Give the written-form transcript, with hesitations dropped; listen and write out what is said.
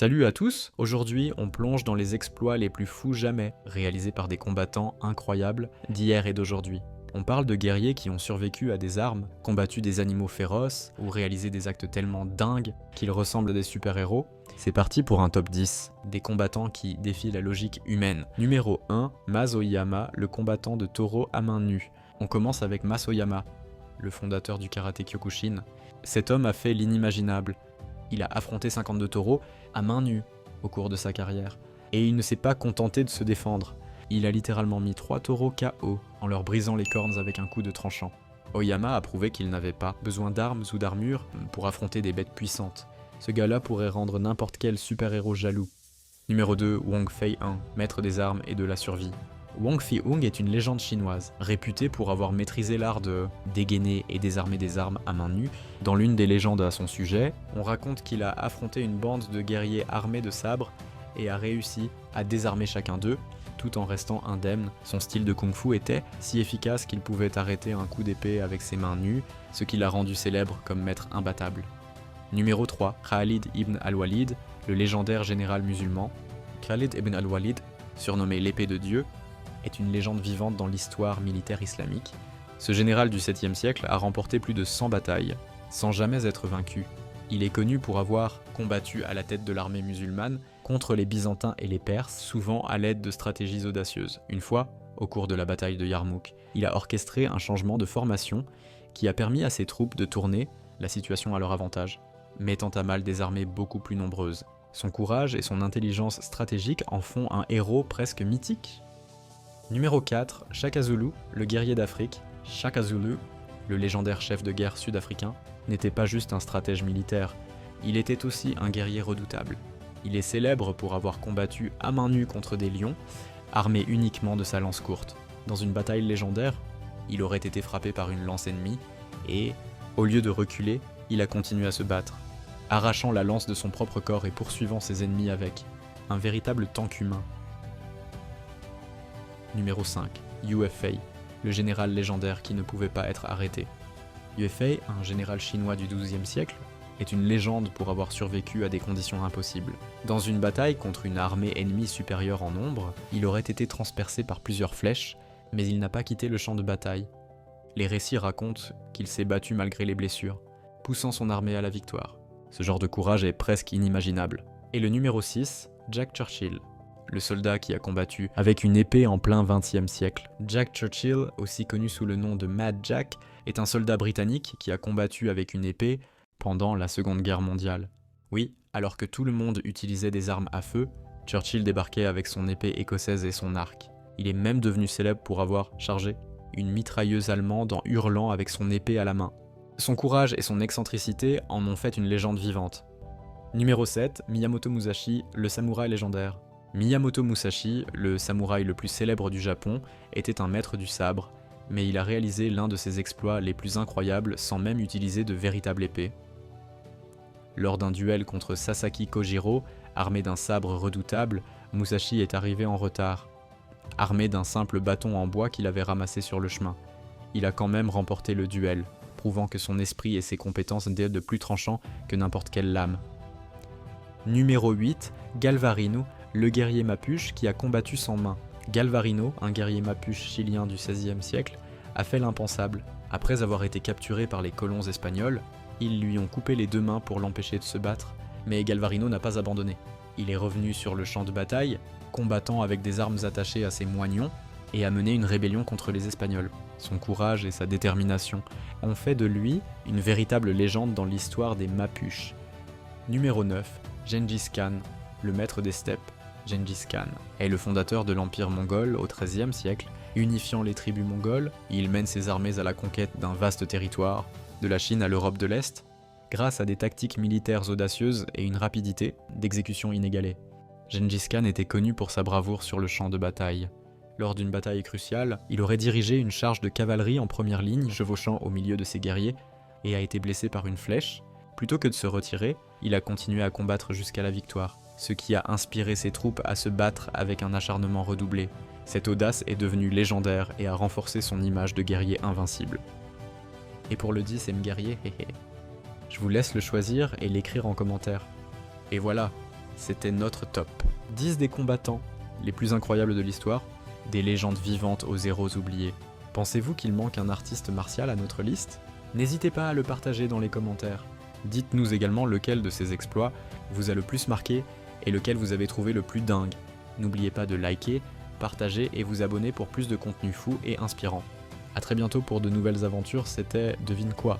Salut à tous, aujourd'hui on plonge dans les exploits les plus fous jamais, réalisés par des combattants incroyables d'hier et d'aujourd'hui. On parle de guerriers qui ont survécu à des armes, combattu des animaux féroces, ou réalisé des actes tellement dingues qu'ils ressemblent à des super-héros. C'est parti pour un top 10, des combattants qui défient la logique humaine. Numéro 1, Mas-Oyama, le combattant de taureau à main nue. On commence avec Mas-Oyama, le fondateur du karaté Kyokushin. Cet homme a fait l'inimaginable. Il a affronté 52 taureaux à main nue au cours de sa carrière. Et il ne s'est pas contenté de se défendre. Il a littéralement mis 3 taureaux KO en leur brisant les cornes avec un coup de tranchant. Oyama a prouvé qu'il n'avait pas besoin d'armes ou d'armure pour affronter des bêtes puissantes. Ce gars-là pourrait rendre n'importe quel super-héros jaloux. Numéro 2, Wong Fei-hung, maître des armes et de la survie. Wong Fei-hung est une légende chinoise, réputée pour avoir maîtrisé l'art de dégainer et désarmer des armes à main nue. Dans l'une des légendes à son sujet, on raconte qu'il a affronté une bande de guerriers armés de sabres et a réussi à désarmer chacun d'eux, tout en restant indemne. Son style de kung-fu était si efficace qu'il pouvait arrêter un coup d'épée avec ses mains nues, ce qui l'a rendu célèbre comme maître imbattable. Numéro 3, Khalid ibn al-Walid, le légendaire général musulman. Khalid ibn al-Walid, surnommé l'épée de Dieu, est une légende vivante dans l'histoire militaire islamique. Ce général du 7e siècle a remporté plus de 100 batailles, sans jamais être vaincu. Il est connu pour avoir combattu à la tête de l'armée musulmane contre les Byzantins et les Perses, souvent à l'aide de stratégies audacieuses. Une fois, au cours de la bataille de Yarmouk, il a orchestré un changement de formation qui a permis à ses troupes de tourner la situation à leur avantage, mettant à mal des armées beaucoup plus nombreuses. Son courage et son intelligence stratégique en font un héros presque mythique. Numéro 4, Shaka Zulu, le guerrier d'Afrique. Shaka Zulu, le légendaire chef de guerre sud-africain, n'était pas juste un stratège militaire, il était aussi un guerrier redoutable. Il est célèbre pour avoir combattu à main nue contre des lions, armé uniquement de sa lance courte. Dans une bataille légendaire, il aurait été frappé par une lance ennemie et, au lieu de reculer, il a continué à se battre, arrachant la lance de son propre corps et poursuivant ses ennemis avec. Un véritable tank humain. Numéro 5, Yue Fei, le général légendaire qui ne pouvait pas être arrêté. Yue Fei, un général chinois du XIIe siècle, est une légende pour avoir survécu à des conditions impossibles. Dans une bataille contre une armée ennemie supérieure en nombre, il aurait été transpercé par plusieurs flèches, mais il n'a pas quitté le champ de bataille. Les récits racontent qu'il s'est battu malgré les blessures, poussant son armée à la victoire. Ce genre de courage est presque inimaginable. Et le numéro 6, Jack Churchill, le soldat qui a combattu avec une épée en plein XXe siècle. Jack Churchill, aussi connu sous le nom de Mad Jack, est un soldat britannique qui a combattu avec une épée pendant la Seconde Guerre mondiale. Oui, alors que tout le monde utilisait des armes à feu, Churchill débarquait avec son épée écossaise et son arc. Il est même devenu célèbre pour avoir chargé une mitrailleuse allemande en hurlant avec son épée à la main. Son courage et son excentricité en ont fait une légende vivante. Numéro 7, Miyamoto Musashi, le samouraï légendaire. Miyamoto Musashi, le samouraï le plus célèbre du Japon, était un maître du sabre, mais il a réalisé l'un de ses exploits les plus incroyables sans même utiliser de véritable épée. Lors d'un duel contre Sasaki Kojiro, armé d'un sabre redoutable, Musashi est arrivé en retard, armé d'un simple bâton en bois qu'il avait ramassé sur le chemin. Il a quand même remporté le duel, prouvant que son esprit et ses compétences étaient de plus tranchants que n'importe quelle lame. Numéro 8, Galvarino, le guerrier mapuche qui a combattu sans main. Galvarino, un guerrier mapuche chilien du XVIe siècle, a fait l'impensable. Après avoir été capturé par les colons espagnols, ils lui ont coupé les 2 mains pour l'empêcher de se battre, mais Galvarino n'a pas abandonné. Il est revenu sur le champ de bataille, combattant avec des armes attachées à ses moignons, et a mené une rébellion contre les Espagnols. Son courage et sa détermination ont fait de lui une véritable légende dans l'histoire des Mapuches. Numéro 9, Gengis Khan, le maître des steppes. Gengis Khan est le fondateur de l'Empire mongol au XIIIe siècle, unifiant les tribus mongoles. Il mène ses armées à la conquête d'un vaste territoire, de la Chine à l'Europe de l'Est, grâce à des tactiques militaires audacieuses et une rapidité d'exécution inégalée. Gengis Khan était connu pour sa bravoure sur le champ de bataille. Lors d'une bataille cruciale, il aurait dirigé une charge de cavalerie en première ligne, chevauchant au milieu de ses guerriers, et a été blessé par une flèche. Plutôt que de se retirer, il a continué à combattre jusqu'à la victoire, ce qui a inspiré ses troupes à se battre avec un acharnement redoublé. Cette audace est devenue légendaire et a renforcé son image de guerrier invincible. Et pour le 10e guerrier, Je vous laisse le choisir et l'écrire en commentaire. Et voilà, c'était notre top. 10 des combattants les plus incroyables de l'histoire, des légendes vivantes aux héros oubliés. Pensez-vous qu'il manque un artiste martial à notre liste? N'hésitez pas à le partager dans les commentaires. Dites-nous également lequel de ces exploits vous a le plus marqué et lequel vous avez trouvé le plus dingue. N'oubliez pas de liker, partager et vous abonner pour plus de contenu fou et inspirant. A très bientôt pour de nouvelles aventures, c'était Devine quoi ?